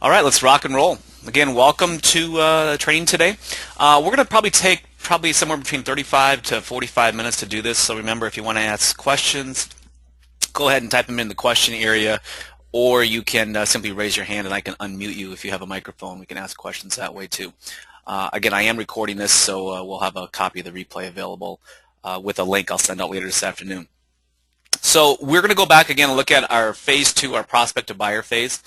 All right, let's rock and roll. Again, welcome to training today. We're going to probably take somewhere between 35 to 45 minutes to do this. So remember, if you want to ask questions, go ahead and type them in the question area, or you can simply raise your hand and I can unmute you if you have a microphone. We can ask questions that way too. Again, I am recording this, so we'll have a copy of the replay available with a link I'll send out later this afternoon. So we're going to go back again and look at our phase 2, our prospect to buyer phase,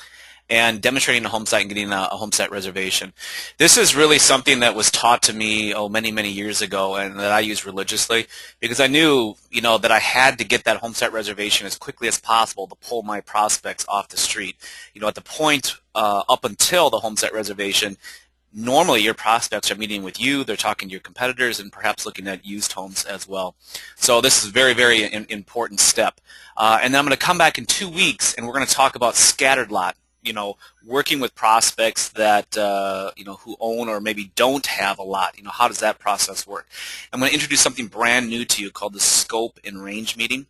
and demonstrating a home site and getting a home site reservation. This is really something that was taught to me many years ago, and that I use religiously, because I knew that I had to get that home site reservation as quickly as possible to pull my prospects off the street. At the point up until the home site reservation, normally your prospects are meeting with you, they're talking to your competitors, and perhaps looking at used homes as well. So this is a very important step. And then I'm going to come back in 2 weeks and we're going to talk about scattered lot. Working with prospects that who own or maybe don't have a lot. How does that process work? I'm going to introduce something brand new to you called the scope and range meeting.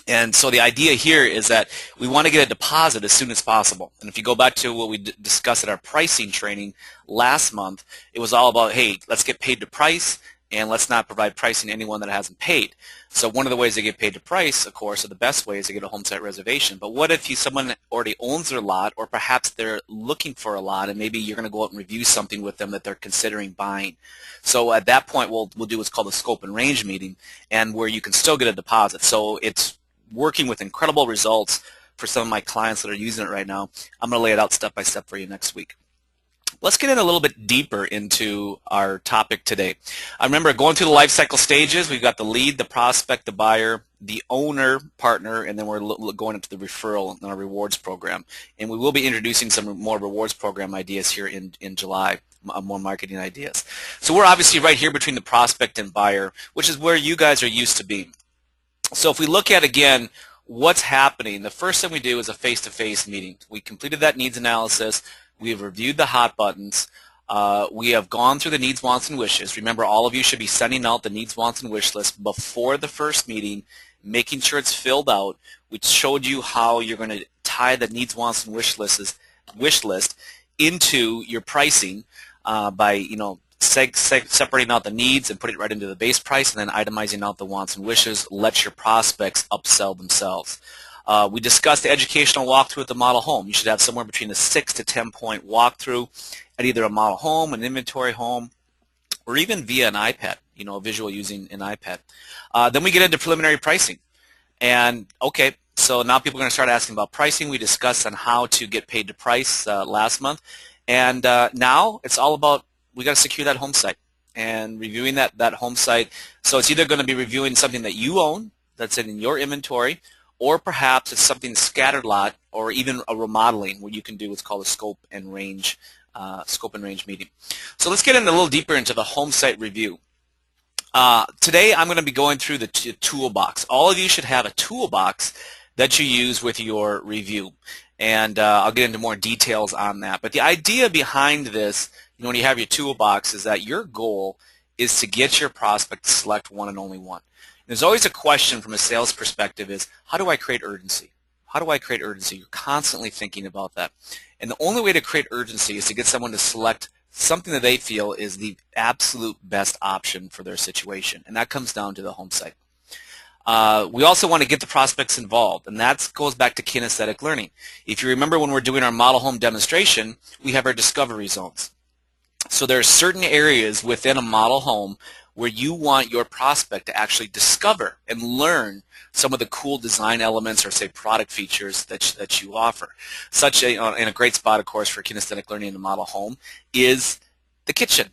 And so the idea here is that we want to get a deposit as soon as possible. And if you go back to what we discussed at our pricing training last month, it was all about, hey, let's get paid to price, and let's not provide pricing to anyone that hasn't paid. So one of the ways to get paid to price, of course, or the best way is to get a home site reservation. But what if someone already owns their lot, or perhaps they're looking for a lot, and maybe you're going to go out and review something with them that they're considering buying. So at that point, we'll do what's called a scope and range meeting, and where you can still get a deposit. So it's working with incredible results for some of my clients that are using it right now. I'm going to lay it out step by step for you next week. Let's get in a little bit deeper into our topic today. I remember going through the life cycle stages. We've got the lead, the prospect, the buyer, the owner, partner, and then we're going into the referral and our rewards program. And we will be introducing some more rewards program ideas here in July, more marketing ideas. So we're obviously right here between the prospect and buyer, which is where you guys are used to being. So if we look at, again, what's happening, the first thing we do is a face-to-face meeting. We completed that needs analysis. We have reviewed the hot buttons. We have gone through the needs, wants, and wishes. Remember, all of you should be sending out the needs, wants, and wish list before the first meeting, making sure it's filled out. We showed you how you're going to tie the needs, wants, and wish list into your pricing by, separating out the needs and putting it right into the base price, and then itemizing out the wants and wishes. Let your prospects upsell themselves. We discussed the educational walkthrough at the model home. You should have somewhere between a 6 to 10 point walkthrough at either a model home, an inventory home, or even via an iPad, a visual using an iPad. Then we get into preliminary pricing. And okay, so now people are going to start asking about pricing. We discussed on how to get paid to price last month. And now it's all about, we got to secure that home site and reviewing that home site. So it's either going to be reviewing something that you own that's in your inventory, or perhaps it's something scattered lot, or even a remodeling where you can do what's called a scope and range meeting. So let's get in a little deeper into the home site review. Today I'm going to be going through the toolbox. All of you should have a toolbox that you use with your review, and I'll get into more details on that. But the idea behind this, when you have your toolbox, is that your goal is to get your prospect to select one and only one. There's always a question from a sales perspective is, how do I create urgency? How do I create urgency? You're constantly thinking about that. And the only way to create urgency is to get someone to select something that they feel is the absolute best option for their situation. And that comes down to the home site. We also want to get the prospects involved, and that goes back to kinesthetic learning. If you remember when we're doing our model home demonstration, we have our discovery zones. So there are certain areas within a model home where you want your prospect to actually discover and learn some of the cool design elements or, say, product features that you offer. In a great spot, of course, for kinesthetic learning in the model home is the kitchen,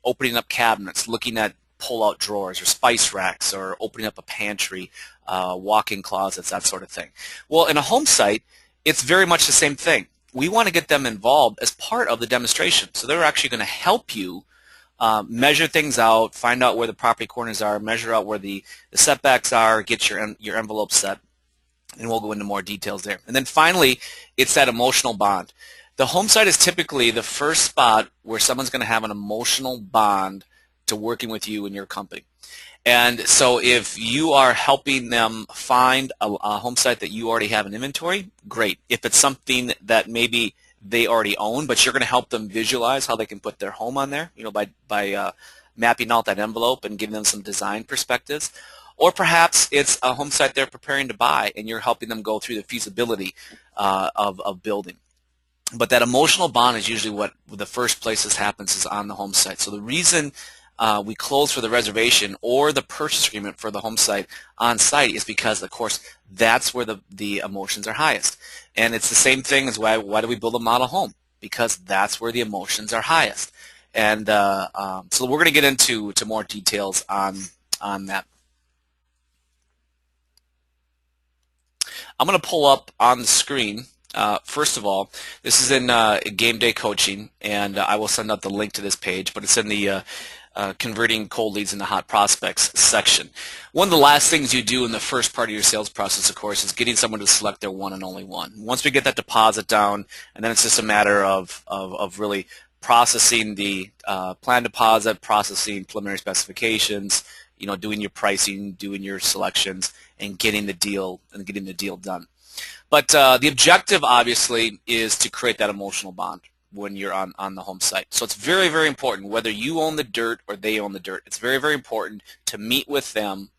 opening up cabinets, looking at pull-out drawers or spice racks, or opening up a pantry, walk-in closets, that sort of thing. Well, in a home site, it's very much the same thing. We want to get them involved as part of the demonstration. So they're actually going to help you measure things out, find out where the property corners are, measure out where the setbacks are, get your envelope set, and we'll go into more details there. And then finally, it's that emotional bond. The home site is typically the first spot where someone's going to have an emotional bond to working with you and your company. And so if you are helping them find a home site that you already have in inventory, great. If it's something that maybe they already own, but you're going to help them visualize how they can put their home on there, by mapping out that envelope and giving them some design perspectives. Or perhaps it's a home site they're preparing to buy, and you're helping them go through the feasibility of building. But that emotional bond is usually what the first place this happens is on the home site. So the reason we close for the reservation or the purchase agreement for the home site on site is because, of course, that's where the emotions are highest. And it's the same thing as why do we build a model home? Because that's where the emotions are highest. And so we're going to get into more details on that. I'm going to pull up on the screen. First of all, this is in Game Day Coaching, and I will send out the link to this page, but it's in the Converting Cold Leads into Hot Prospects section. One of the last things you do in the first part of your sales process, of course, is getting someone to select their one and only one. Once we get that deposit down, and then it's just a matter of really processing the plan deposit, processing preliminary specifications, doing your pricing, doing your selections, and getting the deal done. But the objective, obviously, is to create that emotional bond when you're on the home site. So it's very, very important, whether you own the dirt or they own the dirt, it's very, very important to meet with them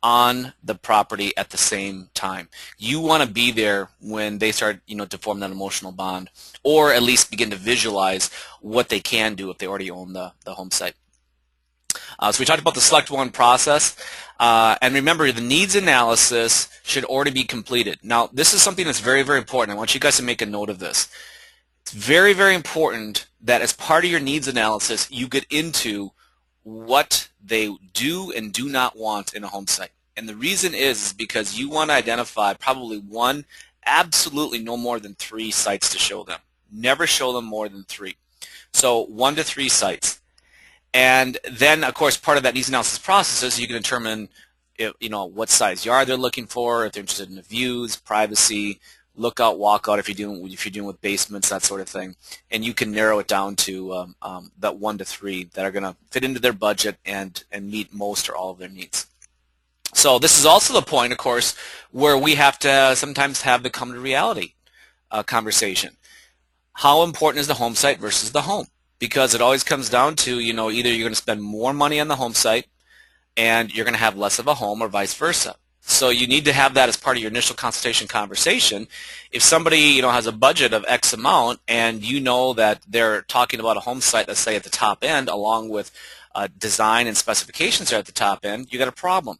on the property at the same time. You want to be there when they start, to form that emotional bond, or at least begin to visualize what they can do if they already own the home site. So we talked about the select one process, and remember, the needs analysis should already be completed. Now, this is something that's very, very important. I want you guys to make a note of this. It's very, very important that as part of your needs analysis, you get into what they do and do not want in a home site. And the reason is because you want to identify probably one, absolutely no more than 3 sites to show them. Never show them more than 3. So 1 to 3 sites. And then, of course, part of that needs analysis process is you can determine, what size yard they're looking for, if they're interested in the views, privacy, lookout, walkout, if you're doing with basements, that sort of thing. And you can narrow it down to that 1 to 3 that are going to fit into their budget and meet most or all of their needs. So this is also the point, of course, where we have to sometimes have the come to reality conversation. How important is the home site versus the home? Because it always comes down to, either you're going to spend more money on the home site and you're going to have less of a home, or vice versa. So you need to have that as part of your initial consultation conversation. If somebody, has a budget of X amount and you know that they're talking about a home site, let's say at the top end, along with design and specifications are at the top end, you got a problem.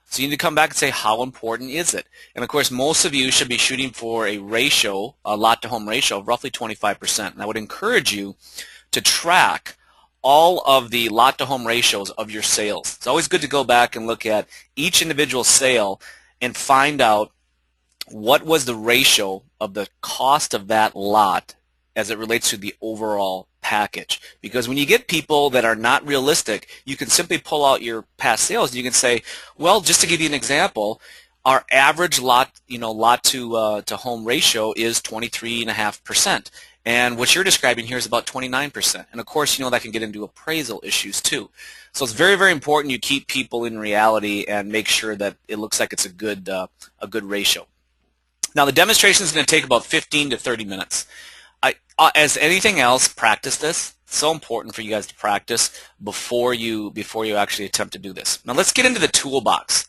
So you need to come back and say, how important is it? And of course, most of you should be shooting for a ratio, a lot to home ratio of roughly 25%. And I would encourage you to track all of the lot to home ratios of your sales. It's always good to go back and look at each individual sale and find out what was the ratio of the cost of that lot as it relates to the overall package. Because when you get people that are not realistic, you can simply pull out your past sales and you can say, well, just to give you an example, our average lot to home ratio is 23.5%. And what you're describing here is about 29%. And of course, that can get into appraisal issues too. So it's very, very important you keep people in reality and make sure that it looks like it's a good ratio. Now, the demonstration is going to take about 15 to 30 minutes. As anything else, practice this. It's so important for you guys to practice before you actually attempt to do this. Now, let's get into the toolbox.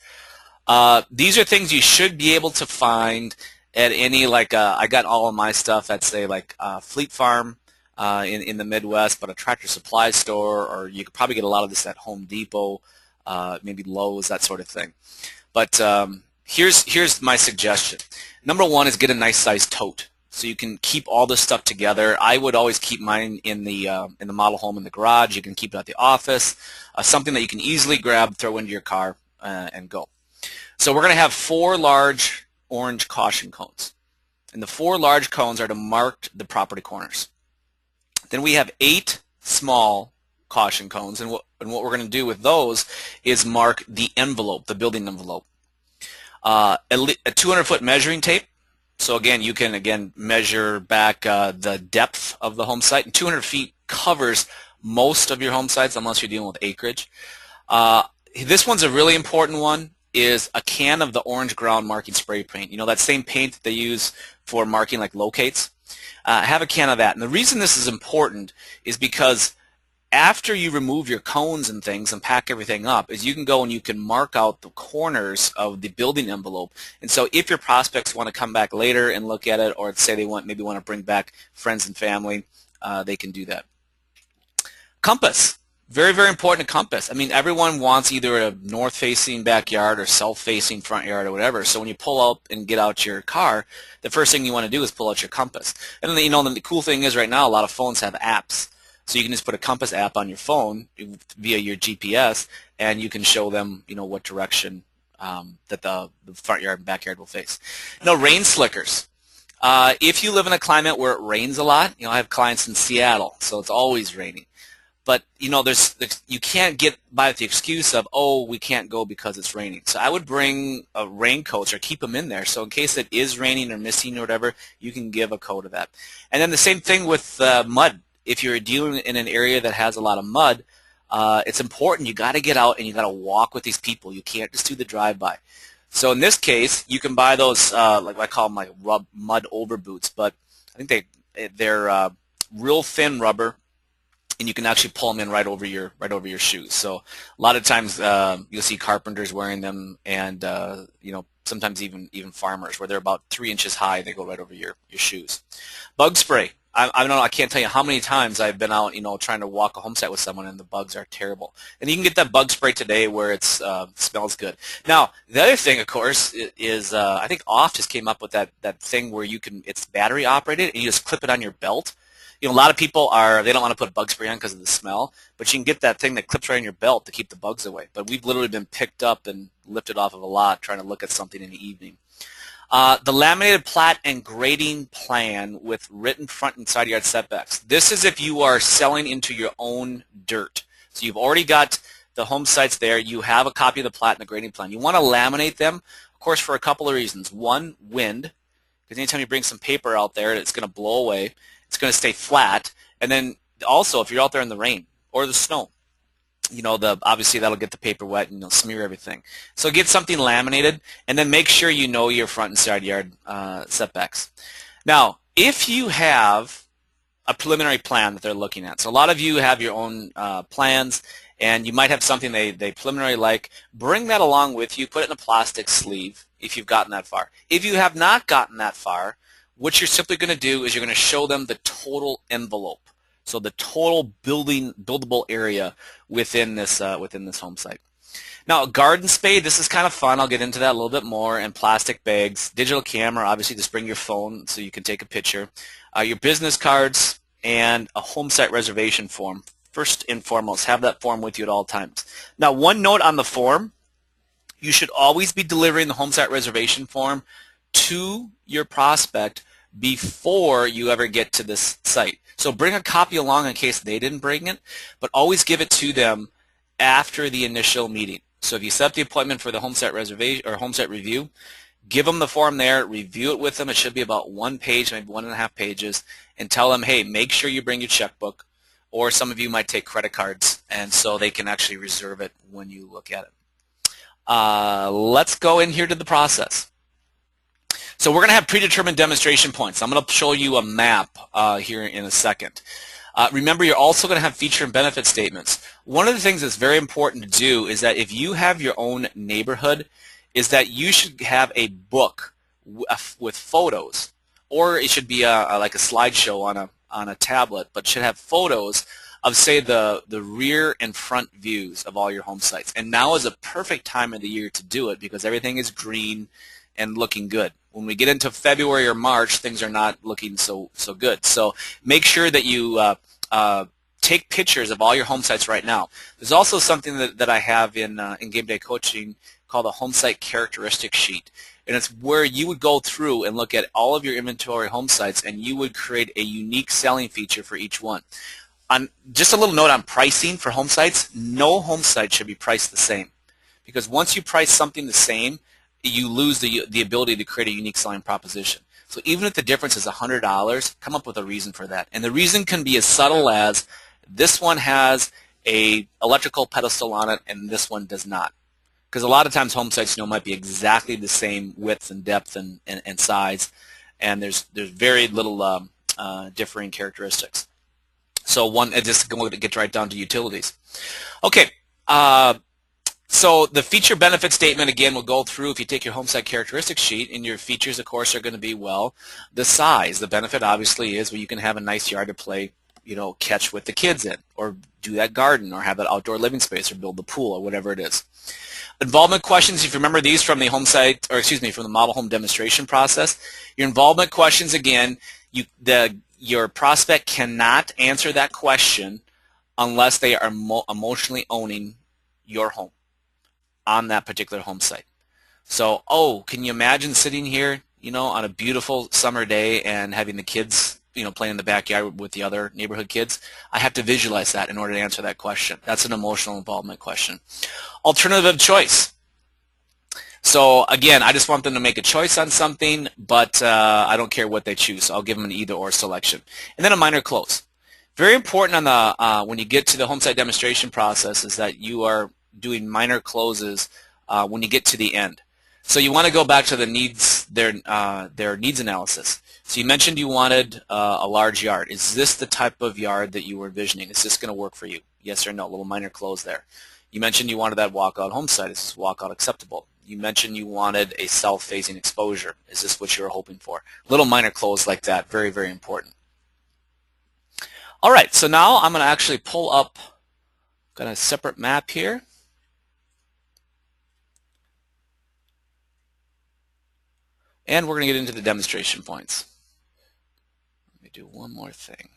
These are things you should be able to find at any, I got all of my stuff at, say, Fleet Farm in the Midwest, but a Tractor Supply store, or you could probably get a lot of this at Home Depot, maybe Lowe's, that sort of thing. But here's my suggestion. Number 1 is get a nice size tote, so you can keep all this stuff together. I would always keep mine in the model home in the garage. You can keep it at the office, something that you can easily grab, throw into your car, and go. So we're going to have 4 large orange caution cones, and the 4 large cones are to mark the property corners. Then we have 8 small caution cones, and what we're going to do with those is mark the envelope, the building envelope. A 200-foot measuring tape. So again, you can measure back the depth of the home site, and 200 feet covers most of your home sites unless you're dealing with acreage. This one's a really important one, is a can of the orange ground marking spray paint. That same paint that they use for marking like locates. Have a can of that. And the reason this is important is because after you remove your cones and things and pack everything up, is you can go and you can mark out the corners of the building envelope. And so if your prospects want to come back later and look at it, or say they maybe want to bring back friends and family, they can do that. Compass. Very, very important, compass. I mean, everyone wants either a north-facing backyard or south-facing front yard or whatever. So when you pull up and get out your car, the first thing you want to do is pull out your compass. And then, the cool thing is right now a lot of phones have apps. So you can just put a compass app on your phone via your GPS, and you can show them, what direction that the front yard and backyard will face. Rain slickers. If you live in a climate where it rains a lot, I have clients in Seattle, so it's always raining. But, you can't get by with the excuse of, oh, we can't go because it's raining. So I would bring a raincoat or keep them in there. So in case it is raining or misting or whatever, you can give a coat of that. And then the same thing with mud. If you're dealing in an area that has a lot of mud, it's important. You got to get out and you got to walk with these people. You can't just do the drive-by. So in this case, you can buy those, like I call them like mud over boots, but I think they're real thin rubber, and you can actually pull them in right over your shoes. So a lot of times you'll see carpenters wearing them, and sometimes even farmers, where they're about 3 inches high. They go right over your shoes. Bug spray. I don't know. I can't tell you how many times I've been out, trying to walk a home site with someone, and the bugs are terrible. And you can get that bug spray today where it smells good. Now, the other thing, of course, is I think Oft just came up with that thing where it's battery operated, and you just clip it on your belt. A lot of people they don't want to put bug spray on because of the smell, but you can get that thing that clips right on your belt to keep the bugs away. But we've literally been picked up and lifted off of a lot trying to look at something in the evening. The laminated plat and grading plan with written front and side yard setbacks. This is if you are selling into your own dirt. So you've already got the home sites there. You have a copy of the plat and the grading plan. You want to laminate them, of course, for a couple of reasons. One, wind, because anytime you bring some paper out there, it's going to blow away. It's going to stay flat. And then also, if you're out there in the rain or the snow, obviously that'll get the paper wet and smear everything. So get something laminated, and then make sure you know your front and side yard setbacks. Now, if you have a preliminary plan that they're looking at, so a lot of you have your own plans, and you might have something they preliminary like, bring that along with you, put it in a plastic sleeve if you've gotten that far. If you have not gotten that far, what you're simply going to do is you're going to show them the total envelope. So the total buildable area within this home site. Now, garden spade, this is kind of fun. I'll get into that a little bit more. And plastic bags, digital camera, obviously just bring your phone so you can take a picture. Your business cards, and a home site reservation form. First and foremost, have that form with you at all times. Now, one note on the form, you should always be delivering the home site reservation form to your prospect before you ever get to this site. So bring a copy along in case they didn't bring it, but always give it to them after the initial meeting. So if you set up the appointment for the home site reservation or home site review, give them the form there, review it with them. It should be about 1 page, maybe 1.5 pages, and tell them, hey, make sure you bring your checkbook, or some of you might take credit cards, and so they can actually reserve it when you look at it. Let's go in here to the process. So we're going to have predetermined demonstration points. I'm going to show you a map here in a second. Remember, you're also going to have feature and benefit statements. One of the things that's very important to do is that if you have your own neighborhood, is that you should have a book with photos, or it should be like a slideshow on a tablet, but should have photos of, say, the rear and front views of all your home sites. And now is a perfect time of the year to do it because everything is green and looking good. When we get into February or March, things are not looking so good. So make sure that you take pictures of all your home sites right now. There's also something that I have in Game Day Coaching called a home site characteristic sheet. And it's where you would go through and look at all of your inventory home sites, and you would create a unique selling feature for each one. Just a little note on pricing for home sites. No home site should be priced the same, because once you price something the same, you lose the ability to create a unique selling proposition. So even if the difference is $100, come up with a reason for that. And the reason can be as subtle as this one has a electrical pedestal on it and this one does not. Because a lot of times home sites might be exactly the same width and depth and size, and there's very little differing characteristics. So just going to get right down to utilities. Okay, so the feature benefit statement, again, will go through if you take your home site characteristics sheet, and your features, of course, are going to be, well, the size. The benefit, obviously, is where you can have a nice yard to play, catch with the kids in, or do that garden, or have that outdoor living space, or build the pool, or whatever it is. Involvement questions, if you remember these from the home site, or excuse me, from the model home demonstration process, your involvement questions, again, your prospect cannot answer that question unless they are emotionally owning your home on that particular home site. So, can you imagine sitting here, on a beautiful summer day and having the kids, playing in the backyard with the other neighborhood kids? I have to visualize that in order to answer that question. That's an emotional involvement question. Alternative of choice. So again, I just want them to make a choice on something, but I don't care what they choose. So I'll give them an either or selection. And then a minor close. Very important on the when you get to the home site demonstration process is that you are doing minor closes when you get to the end. So you want to go back to the needs, their needs analysis. So you mentioned you wanted a large yard. Is this the type of yard that you were envisioning? Is this going to work for you? Yes or no? A little minor close there. You mentioned you wanted that walkout home site. Is this walkout acceptable? You mentioned you wanted a south-facing exposure. Is this what you were hoping for? Little minor close like that. Very, very important. All right, so now I'm going to actually pull up, got a separate map here. And we're going to get into the demonstration points. Let me do one more thing.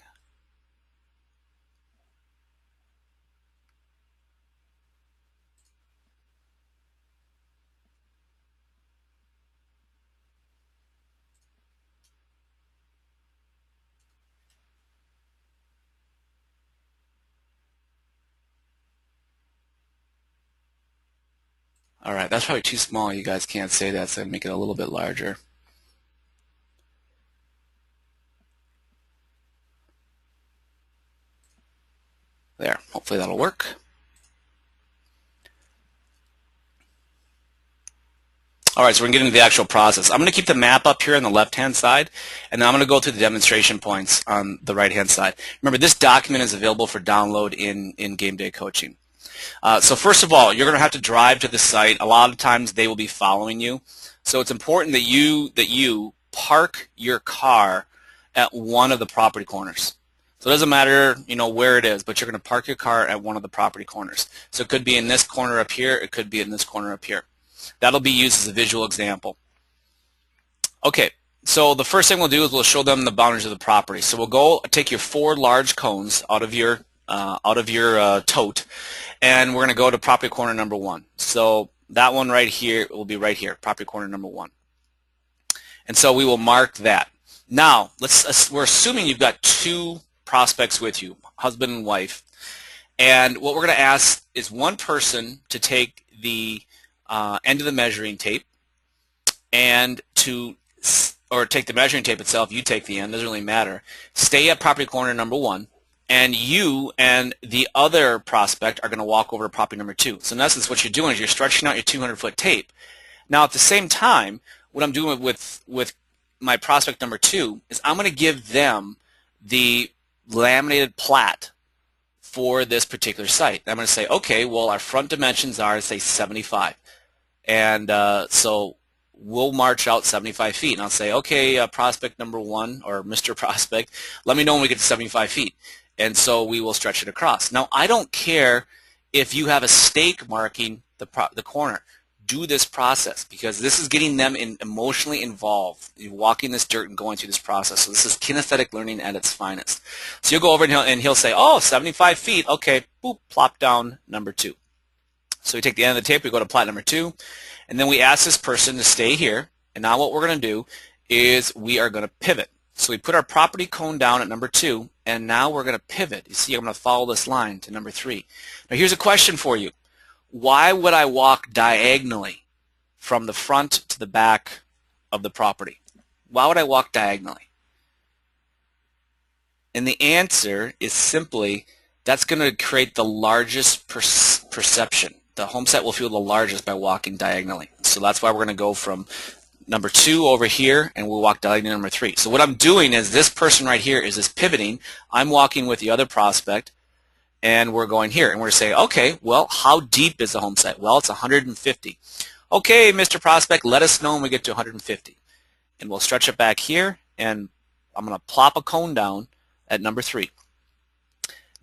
All right, that's probably too small. You guys can't say that, so I'll make it a little bit larger. There, hopefully that'll work. All right, so we're going to get into the actual process. I'm going to keep the map up here on the left-hand side, and then I'm going to go through the demonstration points on the right-hand side. Remember, this document is available for download in Game Day Coaching. So first of all, you're going to have to drive to the site. A lot of times they will be following you. So it's important that you park your car at one of the property corners. So it doesn't matter, where it is, but you're going to park your car at one of the property corners. So it could be in this corner up here. It could be in this corner up here. That'll be used as a visual example. Okay, so the first thing we'll do is we'll show them the boundaries of the property. So we'll go take your 4 large cones out of your tote, and we're going to go to property corner number 1. So that one right here will be right here, property corner number 1. And so we will mark that. Now, we're assuming you've got 2 prospects with you, husband and wife. And what we're going to ask is one person to take the end of the measuring tape and or take the measuring tape itself, you take the end, doesn't really matter. Stay at property corner number 1. And you and the other prospect are going to walk over to property number 2. So in essence, what you're doing is you're stretching out your 200-foot tape. Now, at the same time, what I'm doing with my prospect number 2 is I'm going to give them the laminated plat for this particular site. I'm going to say, okay, well, our front dimensions are, say, 75. And so we'll march out 75 feet. And I'll say, okay, prospect number 1, or Mr. Prospect, let me know when we get to 75 feet. And so we will stretch it across. Now, I don't care if you have a stake marking the corner. Do this process, because this is getting them emotionally involved. You're walking this dirt and going through this process. So this is kinesthetic learning at its finest. So you'll go over and he'll say, oh, 75 feet. Okay, boop, plop down number 2. So we take the end of the tape, we go to plat number 2, and then we ask this person to stay here. And now what we're going to do is we are going to pivot. So we put our property cone down at number 2, and now we're going to pivot. You see, I'm going to follow this line to number 3. Now here's a question for you. Why would I walk diagonally from the front to the back of the property? Why would I walk diagonally? And the answer is simply, that's going to create the largest perception. The home site will feel the largest by walking diagonally. So that's why we're going to go from number 2 over here, and we'll walk diagonally to number 3. So what I'm doing is this person right here is this pivoting. I'm walking with the other prospect, and we're going here. And we're saying, okay, well, how deep is the home site? Well, it's 150. Okay, Mr. Prospect, let us know when we get to 150. And we'll stretch it back here, and I'm going to plop a cone down at number 3.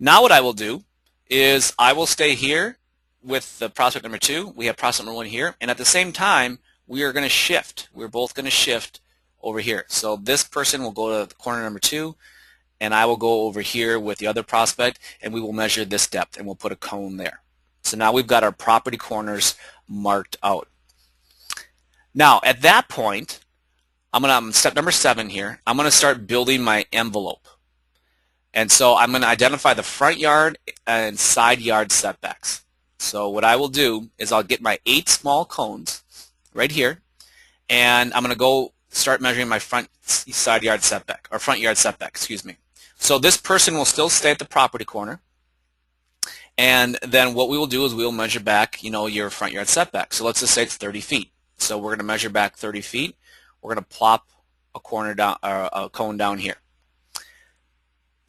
Now what I will do is I will stay here with the prospect number 2. We have prospect number 1 here, and at the same time, we are going to shift. We're both going to shift over here. So this person will go to the corner number 2, and I will go over here with the other prospect, and we will measure this depth, and we'll put a cone there. So now we've got our property corners marked out. Now, at that point, I'm on step number 7 here. I'm going to start building my envelope. And so I'm going to identify the front yard and side yard setbacks. So what I will do is I'll get my 8 small cones right here, and I'm going to go start measuring my front yard setback. Excuse me. So this person will still stay at the property corner, and then what we will do is we'll measure back, your front yard setback. So let's just say it's 30 feet. So we're going to measure back 30 feet. We're going to plop a cone down here.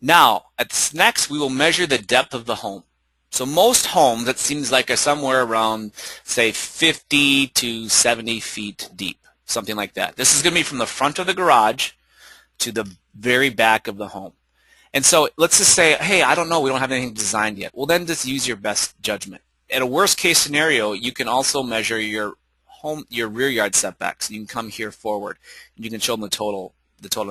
Now, next we will measure the depth of the home. So most homes, it seems like, are somewhere around, say, 50 to 70 feet deep, something like that. This is going to be from the front of the garage to the very back of the home. And so let's just say, hey, I don't know, we don't have anything designed yet. Well, then just use your best judgment. In a worst case scenario, you can also measure your rear yard setbacks. You can come here forward, and you can show them the total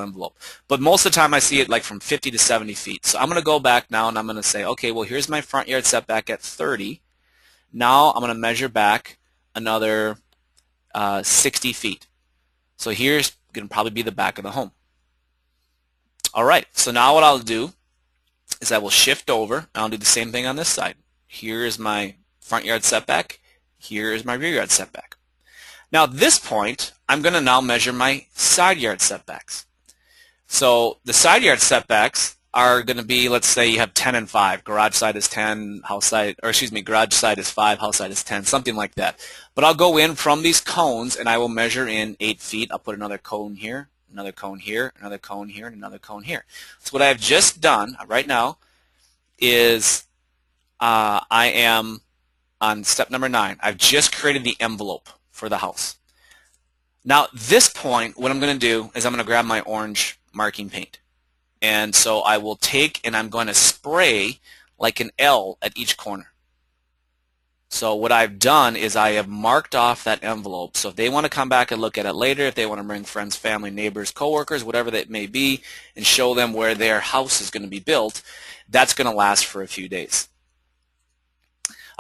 envelope. But most of the time I see it like from 50 to 70 feet. So I'm going to go back now, and I'm going to say, okay, well, here's my front yard setback at 30. Now I'm going to measure back another 60 feet. So here's going to probably be the back of the home. All right, so now what I'll do is I will shift over, and I'll do the same thing on this side. Here is my front yard setback. Here is my rear yard setback. Now at this point, I'm going to now measure my side yard setbacks. So the side yard setbacks are going to be, let's say you have 10 and 5. Garage side is 10, garage side is 5, house side is 10, something like that. But I'll go in from these cones, and I will measure in 8 feet. I'll put another cone here, another cone here, another cone here, and another cone here. So what I've just done right now is I am on step number 9. I've just created the envelope for the house. Now at this point, what I'm going to do is I'm going to grab my orange marking paint. And so I will take and I'm going to spray like an L at each corner. So what I've done is I have marked off that envelope. So if they want to come back and look at it later, if they want to bring friends, family, neighbors, coworkers, whatever that may be, and show them where their house is going to be built, that's going to last for a few days.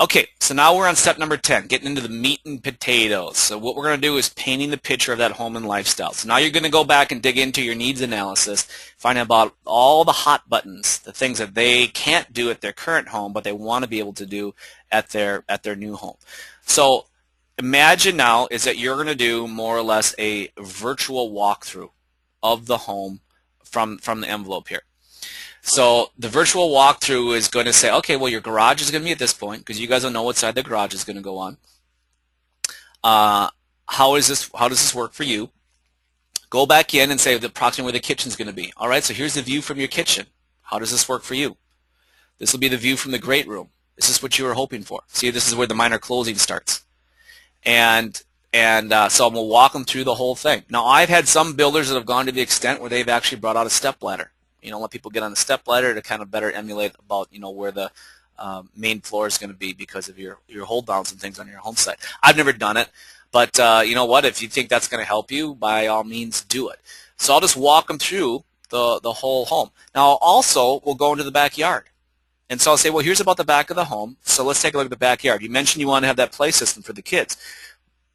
Okay, so now we're on step number 10, getting into the meat and potatoes. So what we're going to do is painting the picture of that home and lifestyle. So now you're going to go back and dig into your needs analysis, find out about all the hot buttons, the things that they can't do at their current home, but they want to be able to do at their new home. So imagine now is that you're going to do more or less a virtual walkthrough of the home from the envelope here. So the virtual walkthrough is going to say, okay, well, your garage is going to be at this point because you guys don't know what side the garage is going to go on. How does this work for you? Go back in and say approximately where the kitchen is going to be. All right, so here's the view from your kitchen. How does this work for you? This will be the view from the great room. This is what you were hoping for. See, this is where the minor closing starts. So I'm going to walk them through the whole thing. Now, I've had some builders that have gone to the extent where they've actually brought out a step ladder. Let people get on the step ladder to kind of better emulate about, where the main floor is going to be because of your hold downs and things on your home site. I've never done it, but you know what? If you think that's going to help you, by all means, do it. So I'll just walk them through the whole home. Now, also, we'll go into the backyard. And so I'll say, well, here's about the back of the home. So let's take a look at the backyard. You mentioned you want to have that play system for the kids.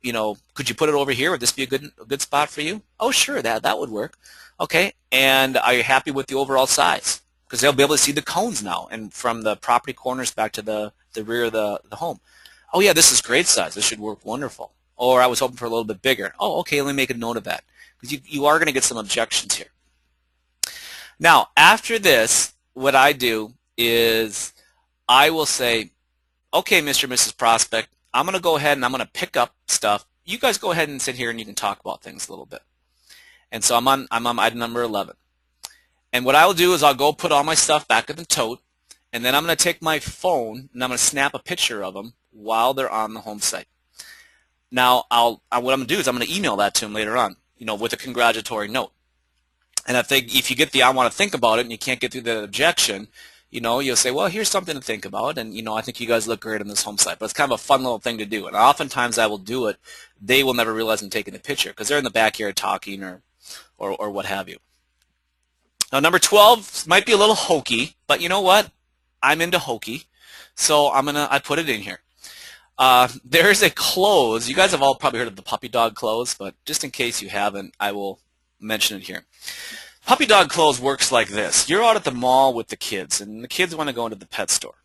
Could you put it over here? Would this be a good spot for you? Oh, sure, that would work. Okay, and are you happy with the overall size? Because they'll be able to see the cones now, and from the property corners back to the rear of the home. Oh yeah, this is great size. This should work wonderful. Or I was hoping for a little bit bigger. Oh, okay, let me make a note of that. Because you are going to get some objections here. Now, after this, what I do is I will say, okay, Mr. and Mrs. Prospect, I'm going to go ahead and I'm going to pick up stuff you guys go ahead and sit here and you can talk about things a little bit. And so I'm on item number 11. And what I'll do is I'll go put all my stuff back in the tote, and then I'm going to take my phone and I'm going to snap a picture of them while they're on the home site. Now, what I'm going to do is I'm going to email that to them later on, with a congratulatory note. And if you get the I want to think about it and you can't get through the objection, you'll say, well, here's something to think about, and I think you guys look great on this home site. But it's kind of a fun little thing to do, and oftentimes I will do it. They will never realize I'm taking the picture because they're in the backyard talking or what have you. Now, number 12 might be a little hokey, but you know what? I'm into hokey, so I put it in here. There's a close. You guys have all probably heard of the puppy dog close, but just in case you haven't, I will mention it here. Puppy dog close works like this. You're out at the mall with the kids, and the kids want to go into the pet store.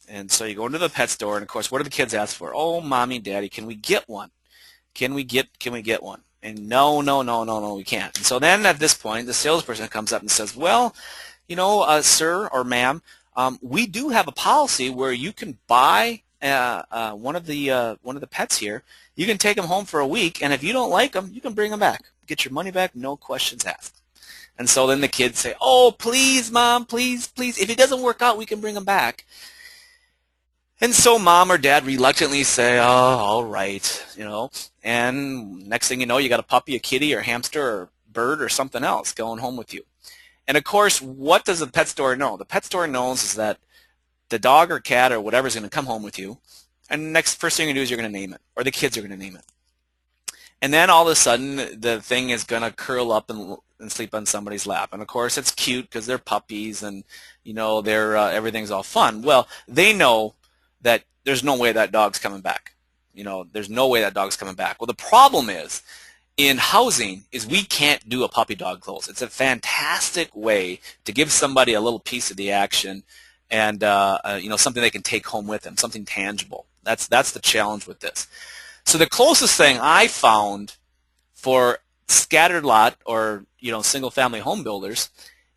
And so you go into the pet store, and of course, what do the kids ask for? Oh, mommy, daddy, can we get one? Can we get one? And no, we can't. And so then at this point, the salesperson comes up and says, well, sir or ma'am, we do have a policy where you can buy one of the pets here. You can take them home for a week, and if you don't like them, you can bring them back. Get your money back, no questions asked. And so then the kids say, oh, please, Mom, please. If it doesn't work out, we can bring them back. And so Mom or Dad reluctantly say, oh, all right, And next thing you know, you got a puppy, a kitty, or a hamster, or bird, or something else going home with you. And of course, what does the pet store know? The pet store knows is that the dog or cat or whatever is going to come home with you, and the first thing you're going to do is you're going to name it, or the kids are going to name it. And then all of a sudden, the thing is going to curl up and sleep on somebody's lap. And of course, it's cute because they're puppies, and they're everything's all fun. Well, they know that there's no way that dog's coming back. There's no way that dog's coming back. Well, the problem is, in housing, is we can't do a puppy dog close. It's a fantastic way to give somebody a little piece of the action, and something they can take home with them, something tangible. That's the challenge with this. So the closest thing I found for scattered lot or single family home builders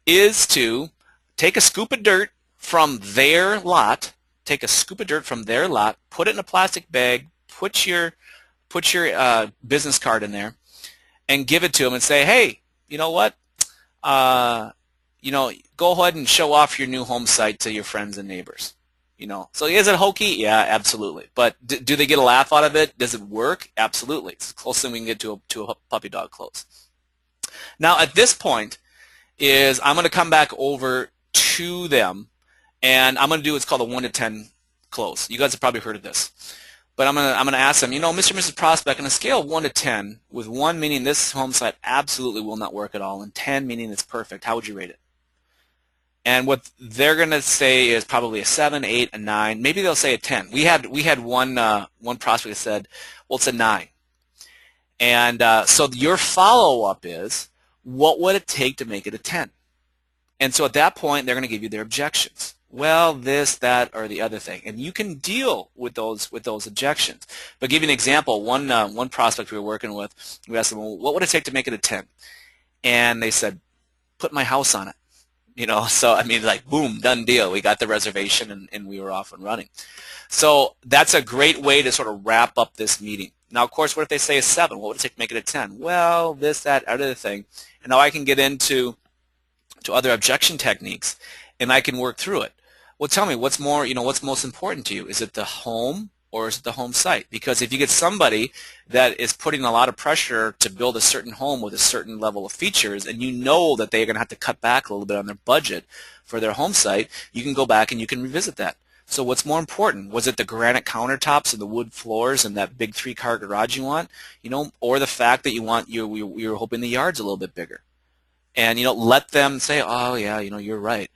is to take a scoop of dirt from their lot, put it in a plastic bag, put your business card in there, and give it to them and say, hey, you know what? Go ahead and show off your new home site to your friends and neighbors. So is it hokey? Yeah, absolutely. But do they get a laugh out of it? Does it work? Absolutely. It's the closest thing we can get to a puppy dog close. Now, at this point, I'm going to come back over to them, and I'm going to do what's called a 1 to 10 close. You guys have probably heard of this. But I'm going to ask them, Mr. and Mrs. Prospect, on a scale of 1 to 10, with 1 meaning this home site absolutely will not work at all, and 10 meaning it's perfect, how would you rate it? And what they're going to say is probably a 7, 8, a 9. Maybe they'll say a 10. We had one prospect that said, well, it's a 9. And so your follow-up is, what would it take to make it a 10? And so at that point, they're going to give you their objections. Well, this, that, or the other thing. And you can deal with those objections. But give you an example, one prospect we were working with, we asked them, well, what would it take to make it a 10? And they said, put my house on it. So I mean, like, boom, done deal. We got the reservation, and we were off and running. So that's a great way to sort of wrap up this meeting. Now, of course, what if they say a 7? What would it take to make it a 10? Well, this, that, other thing. And now I can get into other objection techniques, and I can work through it. Well, tell me, what's most important to you? Is it the home, or is it the home site? Because if you get somebody that is putting a lot of pressure to build a certain home with a certain level of features, and you know that they're going to have to cut back a little bit on their budget for their home site, you can go back and you can revisit that. So what's more important? Was it the granite countertops and the wood floors and that big 3-car garage you want? Or the fact that you're hoping the yard's a little bit bigger? And let them say, oh yeah, you're right.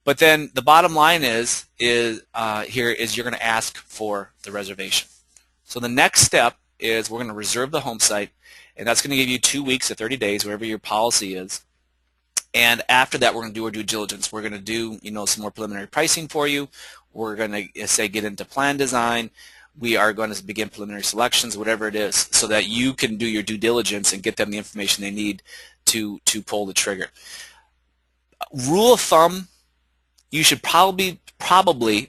But then the bottom line is you're going to ask for the reservation. So the next step is we're going to reserve the home site, and that's going to give you 2 weeks to 30 days, whatever your policy is. And after that, we're going to do our due diligence. We're going to do some more preliminary pricing for you. We're going to get into plan design. We are going to begin preliminary selections, whatever it is, so that you can do your due diligence and get them the information they need to pull the trigger. Rule of thumb, you should probably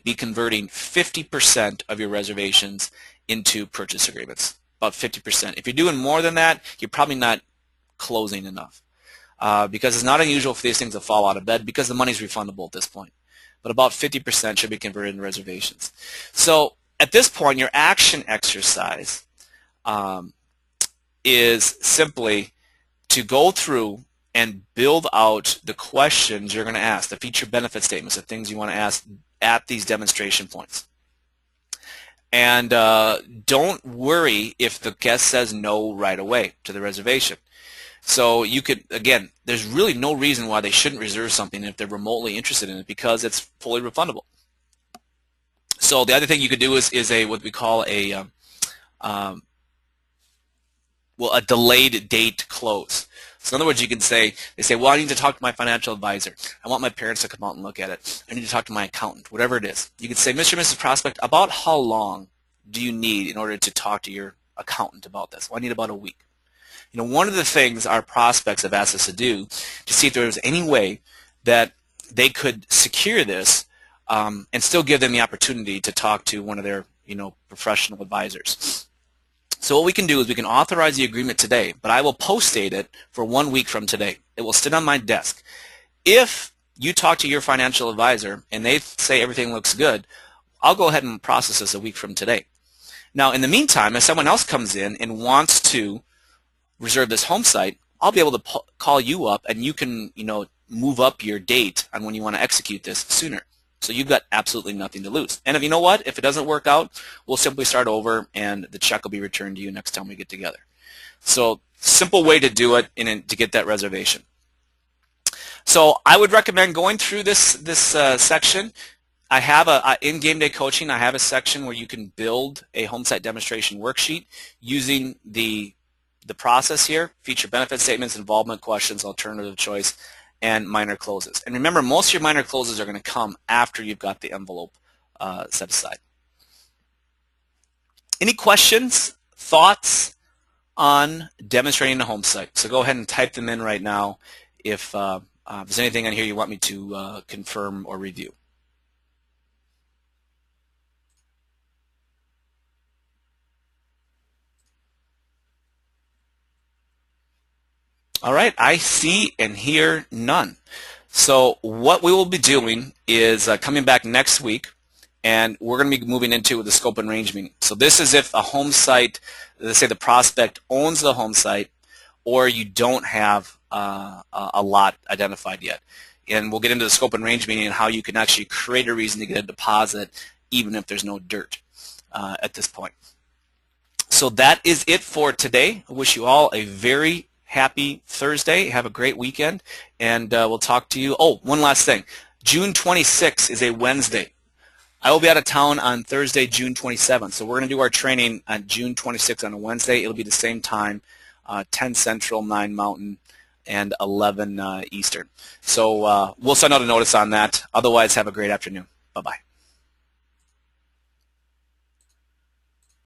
be converting 50% of your reservations into purchase agreements. about 50%. If you're doing more than that, you're probably not closing enough. Because it's not unusual for these things to fall out of bed because the money's refundable at this point. But about 50% should be converted into reservations. So at this point, your action exercise is simply to go through and build out the questions you're going to ask, the feature benefit statements, the things you want to ask at these demonstration points. And don't worry if the guest says no right away to the reservation. So you could, again, there's really no reason why they shouldn't reserve something if they're remotely interested in it because it's fully refundable. So the other thing you could do is a what we call a a delayed date close. So in other words, you can say, they say, well, I need to talk to my financial advisor. I want my parents to come out and look at it. I need to talk to my accountant, whatever it is. You can say, Mr. and Mrs. Prospect, about how long do you need in order to talk to your accountant about this? Well, I need about a week. You know, one of the things our prospects have asked us to do to see if there was any way that they could secure this and still give them the opportunity to talk to one of their, professional advisors. So what we can do is we can authorize the agreement today, but I will post-date it for 1 week from today. It will sit on my desk. If you talk to your financial advisor and they say everything looks good, I'll go ahead and process this a week from today. Now, in the meantime, if someone else comes in and wants to reserve this home site, I'll be able to call you up and you can, move up your date on when you want to execute this sooner. So you've got absolutely nothing to lose. And if you know what, if it doesn't work out, we'll simply start over and the check will be returned to you next time we get together. So simple way to do it and to get that reservation. So I would recommend going through this section. I have in Game Day Coaching, I have a section where you can build a home site demonstration worksheet using the process here: feature benefit statements, involvement questions, alternative choice, and minor closes. And remember, most of your minor closes are going to come after you've got the envelope set aside. Any questions, thoughts on demonstrating a home site? So go ahead and type them in right now if there's anything on here you want me to confirm or review. All right, I see and hear none. So what we will be doing is coming back next week, and we're going to be moving into the scope and range meeting. So this is if a home site, let's say the prospect owns the home site, or you don't have a lot identified yet. And we'll get into the scope and range meeting and how you can actually create a reason to get a deposit even if there's no dirt at this point. So that is it for today. I wish you all a very happy Thursday. Have a great weekend, and we'll talk to you. Oh, one last thing. June 26th is a Wednesday. I will be out of town on Thursday, June 27th. So we're going to do our training on June 26th on a Wednesday. It'll be the same time, 10 Central, 9 Mountain, and 11 Eastern. So we'll send out a notice on that. Otherwise, have a great afternoon. Bye-bye.